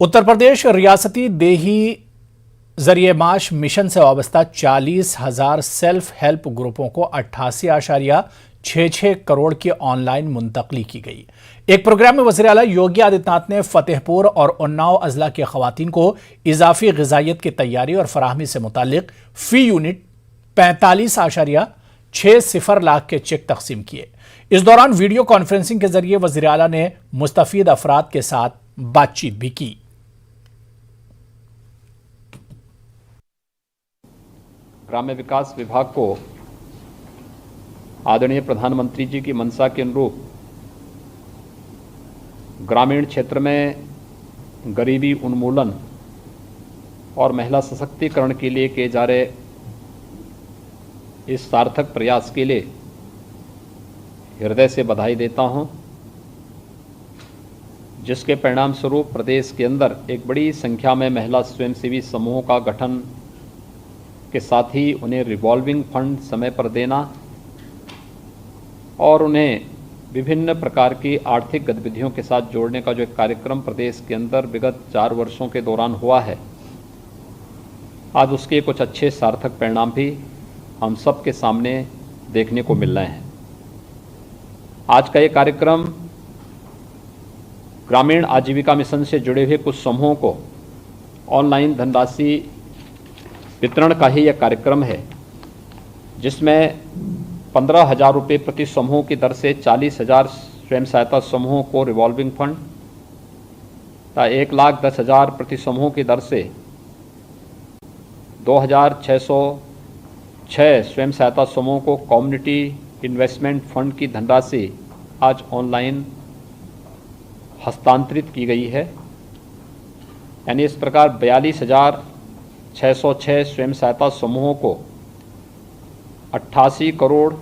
उत्तर प्रदेश रियासती देही जरिए माश मिशन से वाबस्ता 40,000 सेल्फ हेल्प ग्रुपों को 88.66 करोड़ की ऑनलाइन मुंतकली की गई। एक प्रोग्राम में वज़ीर आला योगी आदित्यनाथ ने फतेहपुर और उन्नाव अजला के खवातीन को इजाफी ग़िज़ाइयत की तैयारी और फराहमी से मुतालिक फी यूनिट 45.60 लाख के चेक तकसीम किए। इस दौरान वीडियो कॉन्फ्रेंसिंग के जरिए वज़ीर आला ने मुस्तफ़ीद अफराद के साथ बातचीत भी की। ग्राम्य विकास विभाग को आदरणीय प्रधानमंत्री जी की मंशा के अनुरूप ग्रामीण क्षेत्र में गरीबी उन्मूलन और महिला सशक्तिकरण के लिए किए जा रहे इस सार्थक प्रयास के लिए हृदय से बधाई देता हूं, जिसके परिणाम स्वरूप प्रदेश के अंदर एक बड़ी संख्या में महिला स्वयंसेवी समूहों का गठन के साथ ही उन्हें रिवॉल्विंग फंड समय पर देना और उन्हें विभिन्न प्रकार की आर्थिक गतिविधियों के साथ जोड़ने का जो एक कार्यक्रम प्रदेश के अंदर विगत 4 वर्षों के दौरान हुआ है, आज उसके कुछ अच्छे सार्थक परिणाम भी हम सब के सामने देखने को मिल रहे हैं। आज का ये कार्यक्रम ग्रामीण आजीविका मिशन से जुड़े हुए कुछ समूहों को ऑनलाइन धनराशि वितरण का ही यह कार्यक्रम है, जिसमें 15,000 रुपये प्रति समूह की दर से 40,000 स्वयं सहायता समूहों को रिवॉल्विंग फंड, 1,10,000 प्रति समूह की दर से 2,606 स्वयं सहायता समूहों को कम्युनिटी इन्वेस्टमेंट फंड की धनराशि आज ऑनलाइन हस्तांतरित की गई है। यानी इस प्रकार 42,606 स्वयं सहायता समूहों को 88 करोड़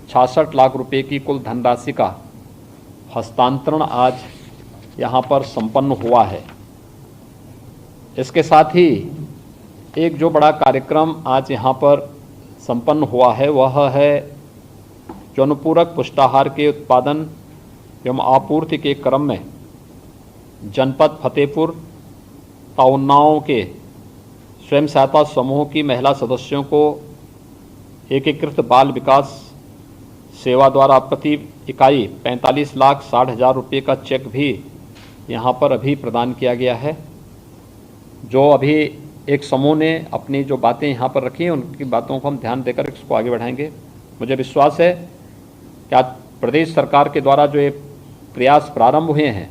66 लाख रुपए की कुल धनराशि का हस्तांतरण आज यहाँ पर संपन्न हुआ है। इसके साथ ही एक जो बड़ा कार्यक्रम आज यहाँ पर संपन्न हुआ है वह है जो अनुपूरक पुष्टाहार के उत्पादन एवं आपूर्ति के क्रम में जनपद फतेहपुर और उन्नाव के स्वयं सहायता समूह की महिला सदस्यों को एकीकृत बाल विकास सेवा द्वारा प्रति इकाई 45,60,000 रुपये का चेक भी यहाँ पर अभी प्रदान किया गया है। जो अभी एक समूह ने अपनी जो बातें यहाँ पर रखी हैं उनकी बातों को हम ध्यान देकर इसको आगे बढ़ाएंगे। मुझे विश्वास है कि आज प्रदेश सरकार के द्वारा जो ये प्रयास प्रारंभ हुए हैं,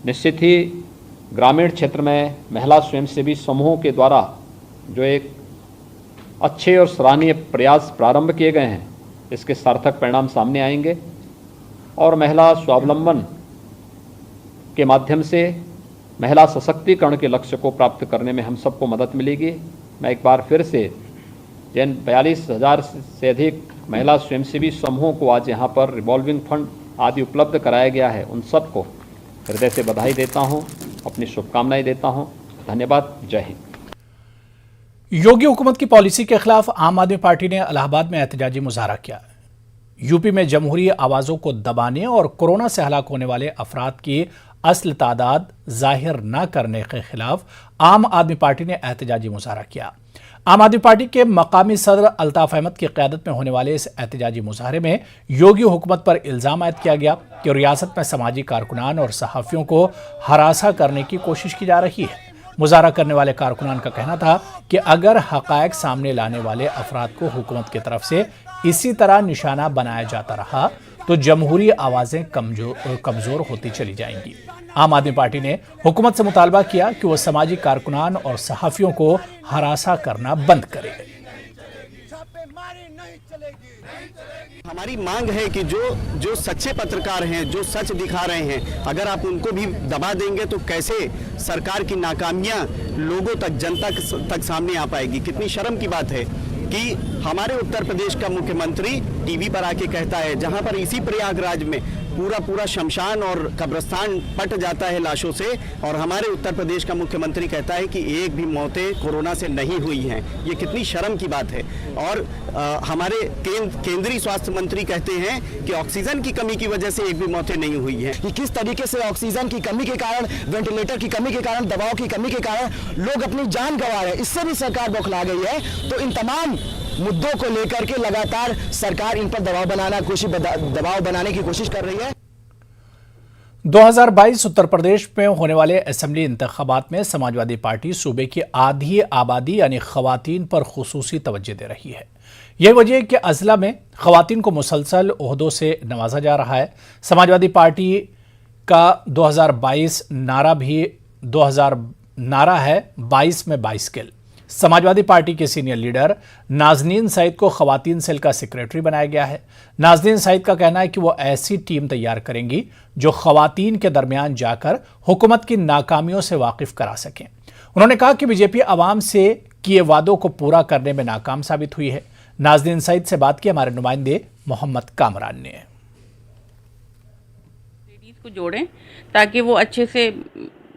निश्चित ही ग्रामीण क्षेत्र में महिला स्वयंसेवी समूहों के द्वारा जो एक अच्छे और सराहनीय प्रयास प्रारंभ किए गए हैं, इसके सार्थक परिणाम सामने आएंगे और महिला स्वावलंबन के माध्यम से महिला सशक्तिकरण के लक्ष्य को प्राप्त करने में हम सबको मदद मिलेगी। मैं एक बार फिर से जिन 42,000 से अधिक महिला स्वयंसेवी समूहों को आज यहाँ पर रिवॉल्विंग फंड आदि उपलब्ध कराया गया है, उन सबको हृदय से बधाई देता हूँ, अपनी शुभकामनाएं देता हूँ। धन्यवाद। जय हिंद। योगी हुकूमत की पॉलिसी के खिलाफ आम आदमी पार्टी ने इलाहाबाद में एहतजाजी मुजाहरा किया। यूपी में जमहूरी आवाजों को दबाने और कोरोना से हलाक होने वाले अफराद की असल तादाद जाहिर न करने के खिलाफ आम आदमी पार्टी ने एहतजाजी मुजाहरा किया। आम आदमी पार्टी के मकामी सदर अल्ताफ अहमद की क़यादत में होने वाले इस एहतजाजी मुजाहरे में योगी हुकूमत पर इल्ज़ाम आयद किया गया कि रियासत में समाजी कारकुनान और सहाफ़ियों को हरासा करने की कोशिश की जा रही है। मुजाहरा करने वाले कारकुनान का कहना था कि अगर हक़ायक़ सामने लाने वाले अफराद को हुकूमत की तरफ से इसी तरह निशाना बनाया जाता रहा तो जमहूरी आवाज़ें कमज़ोर होती चली जाएंगी। आम आदमी पार्टी ने हुकूमत से मुतालबा किया कि वो समाजी कारकुनान और सहाफ़ियों को हरासा करना बंद करे। हमारी मांग है कि जो सच्चे पत्रकार हैं, जो सच दिखा रहे हैं, अगर आप उनको भी दबा देंगे तो कैसे सरकार की नाकामियां लोगों तक, जनता तक सामने आ पाएगी। कितनी शर्म की बात है कि हमारे उत्तर प्रदेश का मुख्यमंत्री टीवी पर आके कहता है, जहां पर इसी प्रयागराज में पूरा पूरा शमशान और कब्रिस्तान पट जाता है लाशों से, और हमारे उत्तर प्रदेश का मुख्यमंत्री कहता है कि एक भी मौतें कोरोना से नहीं हुई हैं। ये कितनी शर्म की बात है। और हमारे केंद्रीय स्वास्थ्य मंत्री कहते हैं कि ऑक्सीजन की कमी की वजह से एक भी मौतें नहीं हुई हैं। कि किस तरीके से ऑक्सीजन की कमी के कारण, वेंटिलेटर की कमी के कारण, दवाओं की कमी के कारण लोग अपनी जान गंवा रहे हैं, इससे भी सरकार बौखला गई है। तो इन तमाम मुद्दों को लेकर के लगातार सरकार इन पर दबाव बनाने की कोशिश कर रही है। 2022 उत्तर प्रदेश में होने वाले असेंबली इंतखाबात में समाजवादी पार्टी सूबे की आधी आबादी यानी खवातीन पर खुसूसी तवज्जो दे रही है। यही वजह है कि अजला में खवातीन को मुसलसल ओहदों से नवाजा जा रहा है। समाजवादी पार्टी का 2022 नारा है 22 में 22 किल। समाजवादी पार्टी के सीनियर लीडर नाजनीन सईद को खवातीन सेल का सेक्रेटरी बनाया गया है। नाजनीन सईद का कहना है कि वो ऐसी टीम तैयार करेंगी जो खवातीन के दरमियान जाकर हुकूमत की नाकामियों से वाकिफ करा सकें। उन्होंने कहा कि बीजेपी आवाम से किए वादों को पूरा करने में नाकाम साबित हुई है। नाजनीन सईद से बात की हमारे नुमाइंदे मोहम्मद कामरान ने। लेडीज को जोड़ें ताकि वो अच्छे से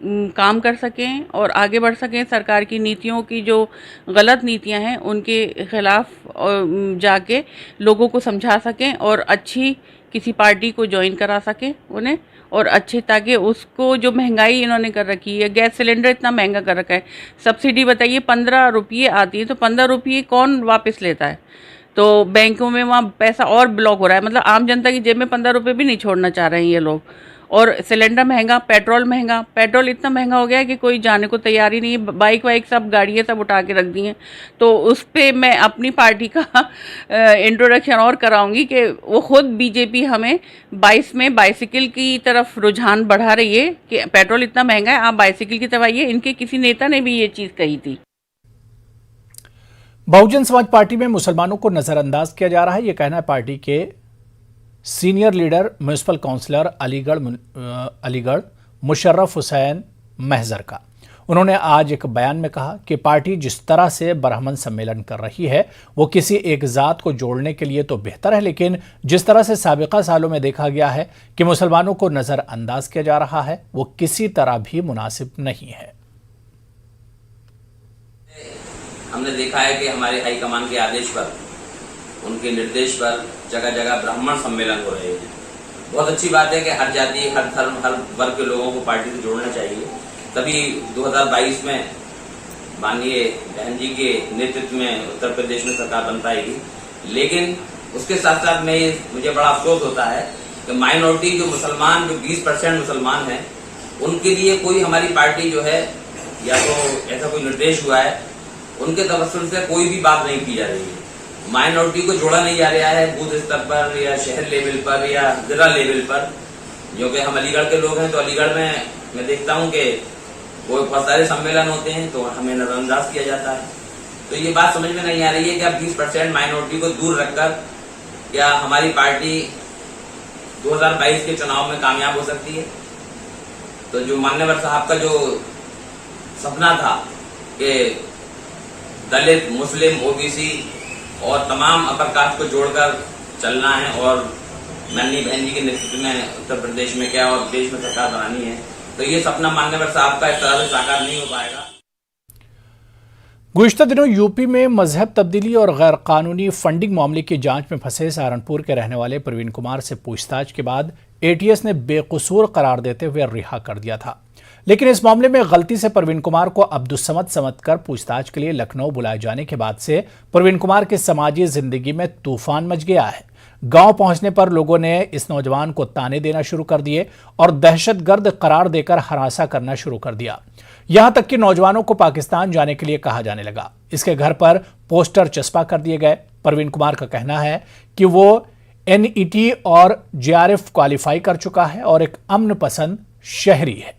काम कर सकें और आगे बढ़ सकें। सरकार की नीतियों की जो गलत नीतियां हैं उनके खिलाफ जाके लोगों को समझा सकें और अच्छी किसी पार्टी को ज्वाइन करा सकें उन्हें, और अच्छे ताकि उसको जो महंगाई इन्होंने कर रखी है, गैस सिलेंडर इतना महंगा कर रखा है, सब्सिडी बताइए 15 रुपये आती है, तो 15 रुपये कौन वापस लेता है? तो बैंकों में वहाँ पैसा और ब्लॉक हो रहा है। मतलब आम जनता की जेब में 15 रुपये भी नहीं छोड़ना चाह रहे हैं ये लोग। और सिलेंडर महंगा, पेट्रोल इतना महंगा हो गया है कि कोई जाने को तैयार ही नहीं है। बाइक सब गाड़ियाँ सब उठा के रख दी हैं। तो उस पर मैं अपनी पार्टी का इंट्रोडक्शन और कराऊंगी कि वो खुद बीजेपी हमें 22 में बाइसिकल की तरफ रुझान बढ़ा रही है कि पेट्रोल इतना महंगा है, आप बाइसिकल की तरफ आइए। इनके किसी नेता ने भी ये चीज़ कही थी। बहुजन समाज पार्टी में मुसलमानों को नजरअंदाज किया जा रहा है, यह कहना है पार्टी के senior leader municipal councillor Aligarh Musharraf Hussain Mahzar का। उन्होंने आज एक बयान में कहा कि पार्टी जिस तरह से ब्राह्मण सम्मेलन कर रही है वो किसी एक जात को जोड़ने के लिए तो बेहतर है, लेकिन जिस तरह से साबिका सालों में देखा गया है कि मुसलमानों को नजरअंदाज किया जा रहा है वो किसी तरह भी मुनासिब नहीं है। हमने देखा है कि हमारे हाईकमान के आदेश पर, उनके निर्देश पर जगह जगह ब्राह्मण सम्मेलन हो रहे हैं। बहुत अच्छी बात है कि हर जाति, हर धर्म, हर वर्ग के लोगों को पार्टी से जोड़ना चाहिए। तभी 2022 में माननीय बहन जी के नेतृत्व में उत्तर प्रदेश में सरकार बन पाएगी। लेकिन उसके साथ साथ मुझे बड़ा अफसोस होता है कि माइनॉरिटी जो 20% मुसलमान हैं, उनके लिए कोई हमारी पार्टी जो है, या तो ऐसा कोई निर्देश हुआ है, उनके तवज्जुह से कोई भी बात नहीं की जा रही है। माइनॉरिटी को जोड़ा नहीं जा रहा है बूथ स्तर पर या शहर लेवल पर या जिला लेवल पर। जो कि हम अलीगढ़ के लोग हैं, तो अलीगढ़ में मैं देखता हूं कि वो बहुत सारे सम्मेलन होते हैं तो हमें नजरअंदाज किया जाता है। तो ये बात समझ में नहीं आ रही है कि अब 20% माइनॉरिटी को दूर रखकर क्या हमारी पार्टी 2022 के चुनाव में कामयाब हो सकती है? तो जो मान्यवर साहब का जो सपना था कि दलित, मुस्लिम, ओबीसी और तमाम अपर कास्ट को जोड़कर चलना है और माननीय बहन जी के नेतृत्व में उत्तर प्रदेश में क्या और देश में सरकार बनानी है, तो ये सपना मान्यवर साहब का इस तरह से साकार नहीं हो पाएगा। गुज़िश्ता दिनों यूपी में मजहब तब्दीली और गैर कानूनी फंडिंग मामले की जांच में फंसे सहारनपुर के रहने वाले प्रवीण कुमार से पूछताछ के बाद एटीएस ने बेकसूर करार देते हुए रिहा कर दिया था। लेकिन इस मामले में गलती से प्रवीण कुमार को अब्दुस्समद समझकर पूछताछ के लिए लखनऊ बुलाए जाने के बाद से प्रवीण कुमार की समाजी जिंदगी में तूफान मच गया है। गांव पहुंचने पर लोगों ने इस नौजवान को ताने देना शुरू कर दिए और दहशतगर्द करार देकर हरासा करना शुरू कर दिया। यहां तक कि नौजवानों को पाकिस्तान जाने के लिए कहा जाने लगा। इसके घर पर पोस्टर चस्पा कर दिए गए। प्रवीण कुमार का कहना है कि वो एनईटी और जेआरएफ क्वालिफाई कर चुका है और एक अमन पसंद शहरी है।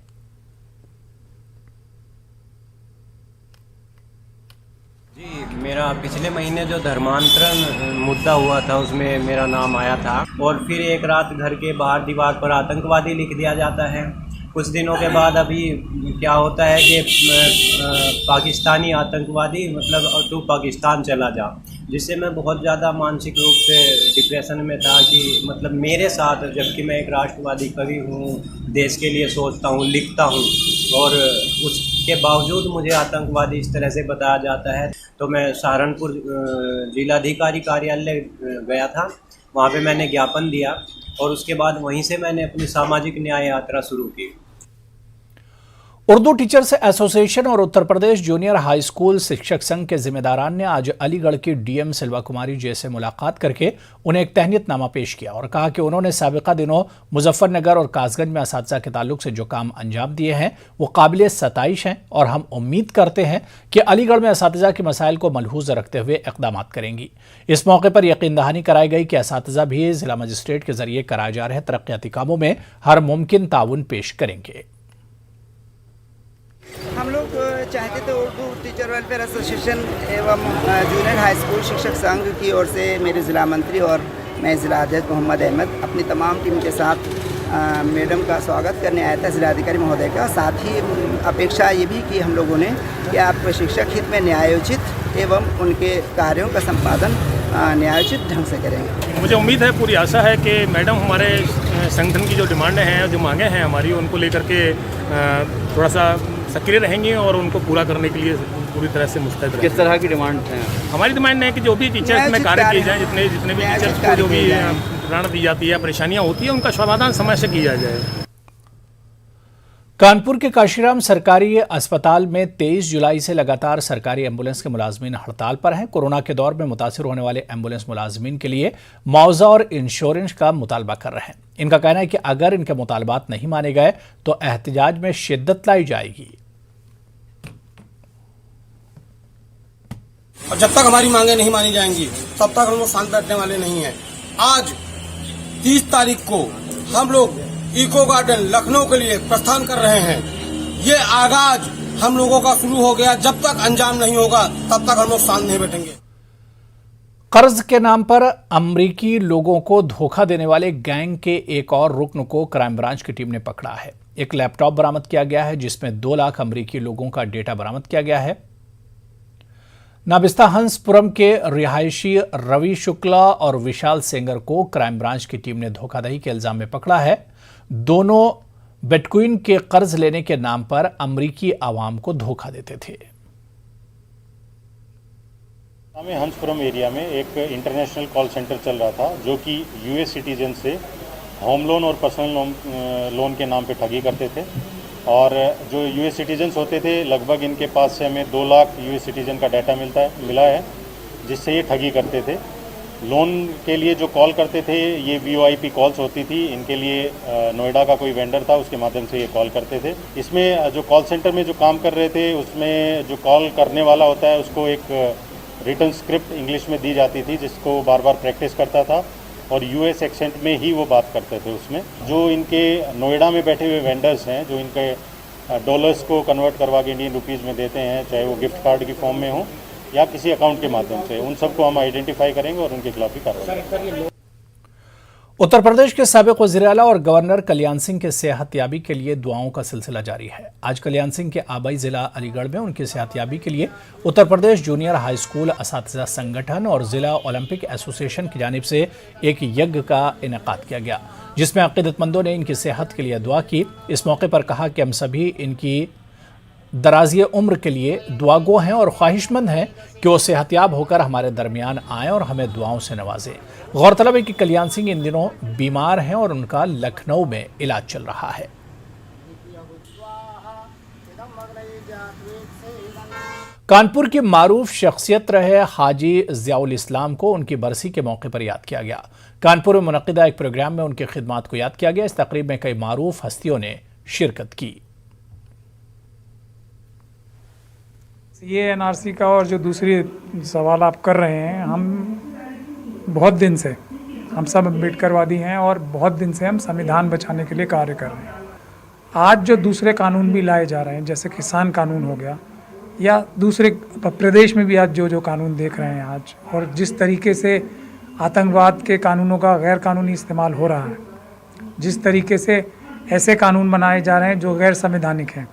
मेरा पिछले महीने जो धर्मांतरण मुद्दा हुआ था उसमें मेरा नाम आया था और फिर एक रात घर के बाहर दीवार पर आतंकवादी लिख दिया जाता है। कुछ दिनों के बाद अभी क्या होता है कि पाकिस्तानी आतंकवादी मतलब तू पाकिस्तान चला जा, जिससे मैं बहुत ज़्यादा मानसिक रूप से डिप्रेशन में था कि मतलब मेरे साथ, जबकि मैं एक राष्ट्रवादी कवि हूँ, देश के लिए सोचता हूँ, लिखता हूँ, और उसके बावजूद मुझे आतंकवादी इस तरह से बताया जाता है। तो मैं सहारनपुर जिलाधिकारी कार्यालय गया था, वहाँ पे मैंने ज्ञापन दिया और उसके बाद वहीं से मैंने अपनी सामाजिक न्याय यात्रा शुरू की। उर्दू टीचर्स एसोसिएशन और Uttar Pradesh junior high school शिक्षक संघ के जिम्मेदारान ने आज अलीगढ़ की डीएम सिल्वा कुमारी जी से मुलाकात करके उन्हें एक तहनीतनामा पेश किया और कहा कि उन्होंने साबिका दिनों मुजफ्फरनगर और कासगंज में असातिज़ा के ताल्लुक से जो काम अंजाम दिए हैं वो काबिल सताइश हैं और हम उम्मीद करते हैं कि अलीगढ़ में असातिज़ा के मसाइल को मलहूज रखते हुए इक़दाम करेंगी। इस मौके पर यकीन दहानी कराई गई कि असातिज़ा भी जिला मजिस्ट्रेट के जरिए कराए जा रहे तरक्याती कामों में हर मुमकिन ताउन पेश करेंगे। हम लोग चाहते थे उर्दू टीचर वेलफेयर एसोसिएशन एवं जूनियर हाई स्कूल शिक्षक संघ की ओर से मेरे ज़िला मंत्री और मैं ज़िला अध्यक्ष मोहम्मद अहमद अपनी तमाम टीम के साथ मैडम का स्वागत करने आया था, ज़िलाधिकारी महोदय का। साथ ही अपेक्षा ये भी की हम लोगों ने कि आप शिक्षक हित में न्यायोचित एवं उनके कार्यों का संपादन न्यायोचित ढंग से करेंगे। मुझे उम्मीद है, पूरी आशा है कि मैडम हमारे संगठन की जो डिमांडें हैं, जो मांगें हैं हमारी, उनको लेकर के थोड़ा सा सक्रिय रहेंगे और उनको पूरा करने के लिए पूरी तरह से मुस्तैद रहेंगे। किस तरह की डिमांड है? हमारी डिमांड है कि जो भी टीचर्स में कार्य किए जाए, जितने भी टीचर्स को जो भी प्रेरणा दी जाती है, परेशानियां होती है, उनका समाधान समय से किया जाए। कानपुर के काशीराम सरकारी अस्पताल में 23 जुलाई से लगातार सरकारी एम्बुलेंस के मुलाजमीन हड़ताल पर हैं। कोरोना के दौर में मुतासिर होने वाले एम्बुलेंस मुलाजमीन के लिए मुआवजा और इंश्योरेंस का मुतालबा कर रहे हैं। इनका कहना है कि अगर इनके मुतालबात नहीं माने गए तो एहतजाज में शिद्दत लाई जाएगी। और जब तक हमारी मांगे नहीं मानी जाएंगी तब तक हम लोग शांत बैठने वाले नहीं हैं। आज 30 तारीख को हम लोग इको गार्डन लखनऊ के लिए प्रस्थान कर रहे हैं। ये आगाज हम लोगों का शुरू हो गया, जब तक अंजाम नहीं होगा तब तक हम लोग शांत नहीं बैठेंगे। कर्ज के नाम पर अमरीकी लोगों को धोखा देने वाले गैंग के एक और रुकन को क्राइम ब्रांच की टीम ने पकड़ा है। एक लैपटॉप बरामद किया गया है जिसमें 2 लाख अमरीकी लोगों का डेटा बरामद किया गया है। नाबिस्ता हंसपुरम के रिहायशी रवि शुक्ला और विशाल सेंगर को क्राइम ब्रांच की टीम ने धोखाधड़ी के इल्जाम में पकड़ा है। दोनों बिटकॉइन के कर्ज लेने के नाम पर अमरीकी आवाम को धोखा देते थे। हंसपुरम एरिया में एक इंटरनेशनल कॉल सेंटर चल रहा था जो कि यूएस सिटीजन से होम लोन और पर्सनल लोन के नाम पे ठगी करते थे। और जो यूएस सिटीजन्स होते थे, लगभग इनके पास से हमें 2 लाख यूएस सिटीजन का डाटा मिला है, जिससे ये ठगी करते थे। लोन के लिए जो कॉल करते थे, ये वीओआईपी कॉल्स होती थी। इनके लिए नोएडा का कोई वेंडर था, उसके माध्यम से ये कॉल करते थे। इसमें जो कॉल सेंटर में जो काम कर रहे थे, उसमें जो कॉल करने वाला होता है उसको एक रिटन स्क्रिप्ट इंग्लिश में दी जाती थी, जिसको बार बार प्रैक्टिस करता था और यूएस एक्सेंट में ही वो बात करते थे। उसमें जो इनके नोएडा में बैठे हुए वेंडर्स हैं, जो इनके डॉलर्स को कन्वर्ट करवा के इंडियन रुपीज़ में देते हैं, चाहे वो गिफ्ट कार्ड की फॉर्म में हो या किसी अकाउंट के माध्यम से, उन सबको हम आइडेंटिफाई करेंगे और उनके खिलाफ भी कार्रवाई करेंगे। उत्तर प्रदेश के साबिक वज़ीर आला और गवर्नर कल्याण सिंह के सेहतयाबी के लिए दुआओं का सिलसिला जारी है। आज कल्याण सिंह के आबाई जिला अलीगढ़ में उनकी सेहतयाबी के लिए Uttar Pradesh junior high school असातिज़ा संगठन और जिला ओलंपिक एसोसिएशन की जानिब से एक यज्ञ का इनेकाद किया गया, जिसमें अक़ीदतमंदों ने इनकी सेहत के लिए दुआ की। इस मौके पर कहा कि हम सभी इनकी दराज़ी उम्र के लिए दुआगो हैं और ख्वाहिशमंद हैं कि वो सेहतयाब होकर हमारे दरमियान आएँ और हमें दुआओं से नवाजें। गौरतलब है कि कल्याण सिंह इन दिनों बीमार हैं और उनका लखनऊ में इलाज चल रहा है। कानपुर की मारूफ शख्सियत रहे हाजी ज़ियाउल इस्लाम को उनकी बरसी के मौके पर याद किया गया। कानपुर में मुनक़िदा एक प्रोग्राम में उनकी खिदमात को याद किया गया। इस तकरीब में कई मारूफ हस्तियों ने शिरकत की। ये एनआरसी का और जो दूसरी सवाल आप कर रहे हैं, हम बहुत दिन से, हम सब अम्बेडकरवादी हैं और बहुत दिन से हम संविधान बचाने के लिए कार्य कर रहे हैं। आज जो दूसरे कानून भी लाए जा रहे हैं, जैसे किसान कानून हो गया, या दूसरे प्रदेश में भी आज जो कानून देख रहे हैं आज, और जिस तरीके से आतंकवाद के कानूनों का गैर कानूनी इस्तेमाल हो रहा है, जिस तरीके से ऐसे कानून बनाए जा रहे हैं जो गैर संवैधानिक हैं,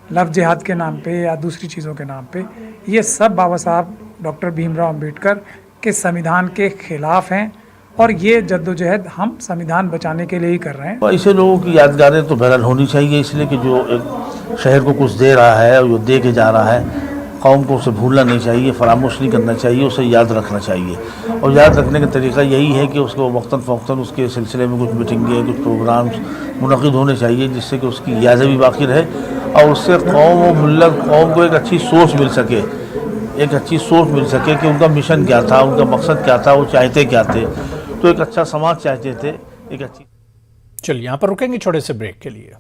लव जिहाद के नाम पे या दूसरी चीज़ों के नाम पे। ये सब बाबा साहब डॉक्टर भीमराव अंबेडकर के संविधान के खिलाफ हैं और ये जद्दोजहद हम संविधान बचाने के लिए ही कर रहे हैं। ऐसे लोगों की यादगारें तो बहरहाल होनी चाहिए, इसलिए कि जो एक शहर को कुछ दे रहा है और जो दे के जा रहा है, कौम को उसे भूलना नहीं चाहिए, फरामोश नहीं करना चाहिए, उसे याद रखना चाहिए। और याद रखने का तरीका यही है कि उसको वक्तन फ़वक्तन उसके सिलसिले में कुछ मीटिंगें, कुछ प्रोग्राम्स मुनक़िद होने चाहिए, जिससे कि उसकी यादें भी बाकी रहे और उससे कौम और मिल्लत कौम को एक अच्छी सोच मिल सके, कि उनका मिशन क्या था, उनका मकसद क्या था, वो चाहते क्या थे। तो एक अच्छा समाज चाहते थे, एक अच्छी। चलिए यहाँ पर रुकेंगे छोटे से ब्रेक के लिए।